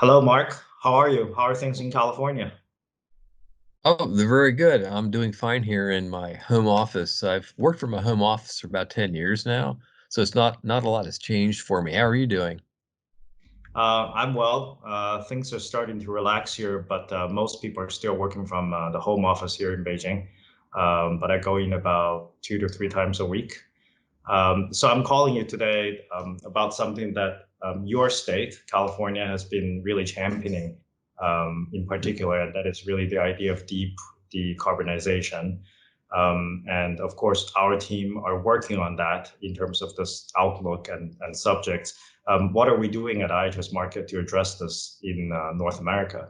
Hello, Mark. How are you? How are things in California? Oh, they're very good. I'm doing fine here in my home office. I've worked from my home office for about 10 years now, so it's not a lot has changed for me. How are you doing? I'm well. Things are starting to relax here, but most people are still working from the home office here in Beijing. But I go in about 2 to 3 times a week. So I'm calling you today about something that your state, California, has been really championing in particular, and that is really the idea of deep decarbonization. And of course, our team are working on that in terms of this outlook and subjects. What are we doing at IHS Market to address this in North America?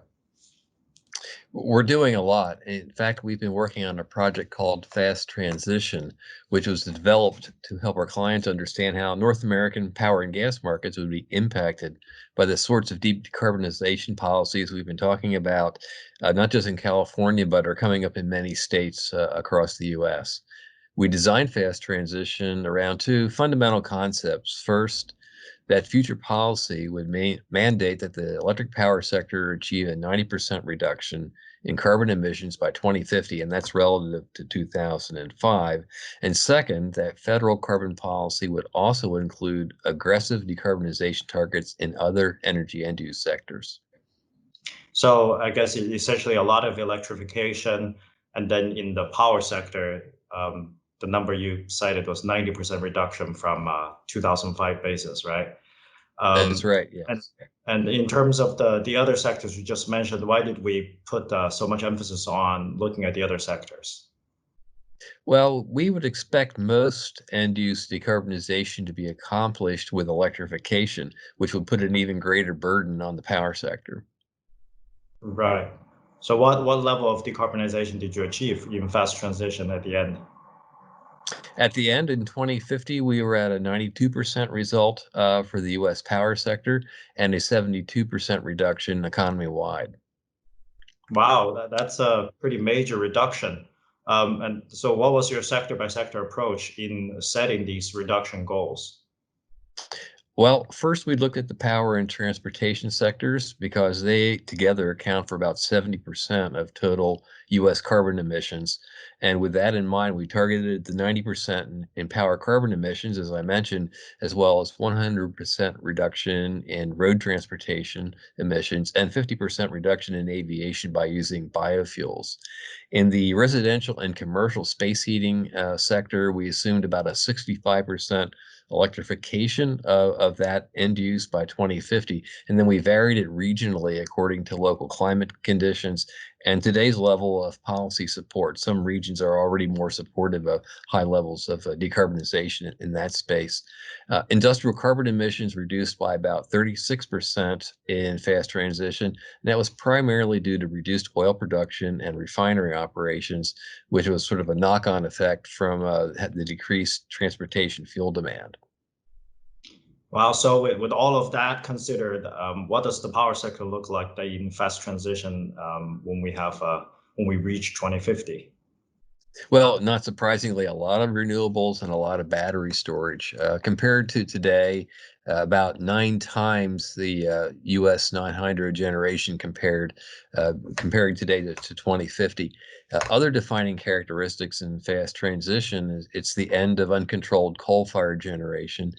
We're doing a lot. In fact, we've been working on a project called Fast Transition, which was developed to help our clients understand how North American power and gas markets would be impacted by the sorts of deep decarbonization policies we've been talking about, not just in California, but are coming up in many states across the US. We designed Fast Transition around two fundamental concepts. First, that future policy would mandate that the electric power sector achieve a 90% reduction in carbon emissions by 2050, and that's relative to 2005. And second, that federal carbon policy would also include aggressive decarbonization targets in other energy end use sectors. So I guess essentially a lot of electrification, and then in the power sector, the number you cited was 90% reduction from 2005 basis, right? That is Um, right, and yes. and in terms of the other sectors you just mentioned, why did we put so much emphasis on looking at the other sectors? Well, we would expect most end use decarbonization to be accomplished with electrification, which would put an even greater burden on the power sector. Right. So what level of decarbonization did you achieve in fast transition at the end? At the end in 2050, we were at a 92% result for the US power sector and a 72% reduction economy wide. Wow, that's a pretty major reduction. And so what was your sector by sector approach in setting these reduction goals? Well, first we looked at the power and transportation sectors because they together account for about 70% of total US carbon emissions. And with that in mind, we targeted the 90% in power carbon emissions, as I mentioned, as well as 100% reduction in road transportation emissions and 50% reduction in aviation by using biofuels. In the residential and commercial space heating sector, we assumed about a 65% electrification of that end use by 2050. And then we varied it regionally according to local climate conditions and today's level of policy support. Some regions are already more supportive of high levels of decarbonization in that space. Industrial carbon emissions reduced by about 36% in fast transition. And that was primarily due to reduced oil production and refinery operations, which was sort of a knock-on effect from the decreased transportation fuel demand. Wow, so with all of that considered, what does the power sector look like in fast transition when we reach 2050? Well, not surprisingly, a lot of renewables and a lot of battery storage. Compared to today, about 9 times the US 900 generation comparing today to 2050. Other defining characteristics in fast transition is it's the end of uncontrolled coal-fired generation.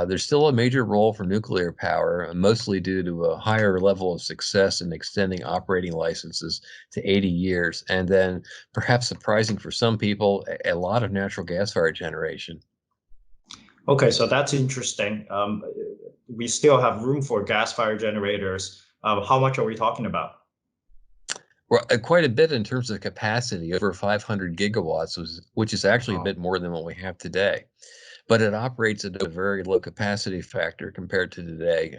There's still a major role for nuclear power, mostly due to a higher level of success in extending operating licenses to 80 years. And then perhaps surprising for some people, a lot of natural gas-fired generation. Okay, so that's interesting. We still have room for gas-fired generators. How much are we talking about? Well, quite a bit in terms of capacity, over 500 gigawatts, which is actually a Wow. bit more than what we have today. But it operates at a very low capacity factor compared to today.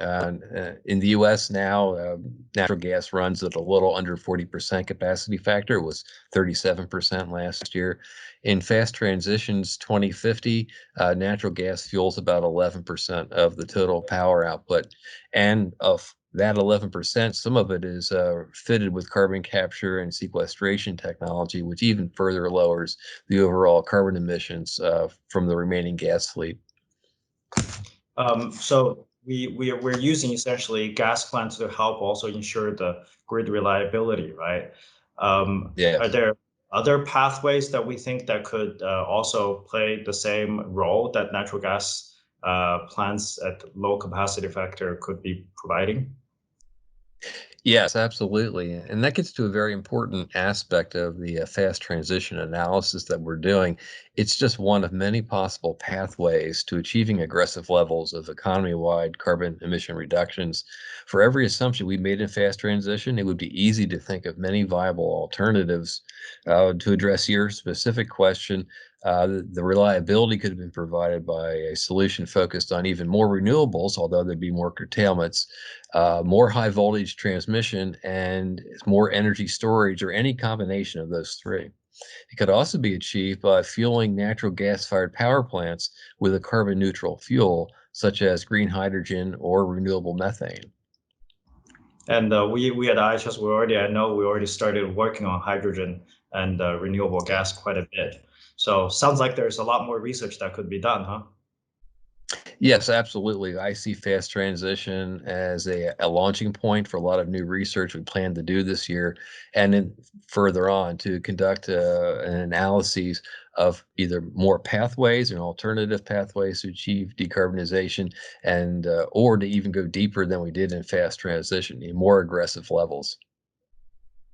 In the US now, natural gas runs at a little under 40% capacity factor. It was 37% last year. In fast transitions 2050, natural gas fuels about 11% of the total power output. And of that 11%, some of it is fitted with carbon capture and sequestration technology, which even further lowers the overall carbon emissions from the remaining gas fleet. So we're using essentially gas plants to help also ensure the grid reliability, right? Are Yes. there other pathways that we think that could also play the same role that natural gas plants at low capacity factor could be providing? Yes, absolutely. And that gets to a very important aspect of the fast transition analysis that we're doing. It's just one of many possible pathways to achieving aggressive levels of economy-wide carbon emission reductions. For every assumption we made in fast transition, it would be easy to think of many viable alternatives. To address your specific question, the reliability could have been provided by a solution focused on even more renewables, although there'd be more curtailments, more high voltage transmission, and more energy storage, or any combination of those three. It could also be achieved by fueling natural gas fired power plants with a carbon neutral fuel, such as green hydrogen or renewable methane. And we at IHS I know we already started working on hydrogen and renewable gas quite a bit. So sounds like there's a lot more research that could be done, huh? Yes, absolutely. I see fast transition as a launching point for a lot of new research we plan to do this year, and then further on to conduct an analysis of either more pathways and alternative pathways to achieve decarbonization, and or to even go deeper than we did in fast transition, in more aggressive levels.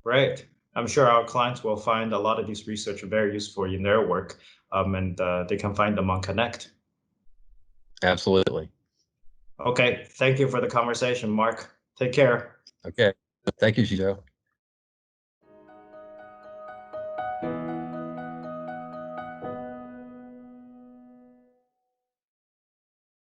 Great. I'm sure our clients will find a lot of these research very useful in their work, and they can find them on Connect. Absolutely. Okay, thank you for the conversation, Mark. Take care. Okay. Thank you, Shito.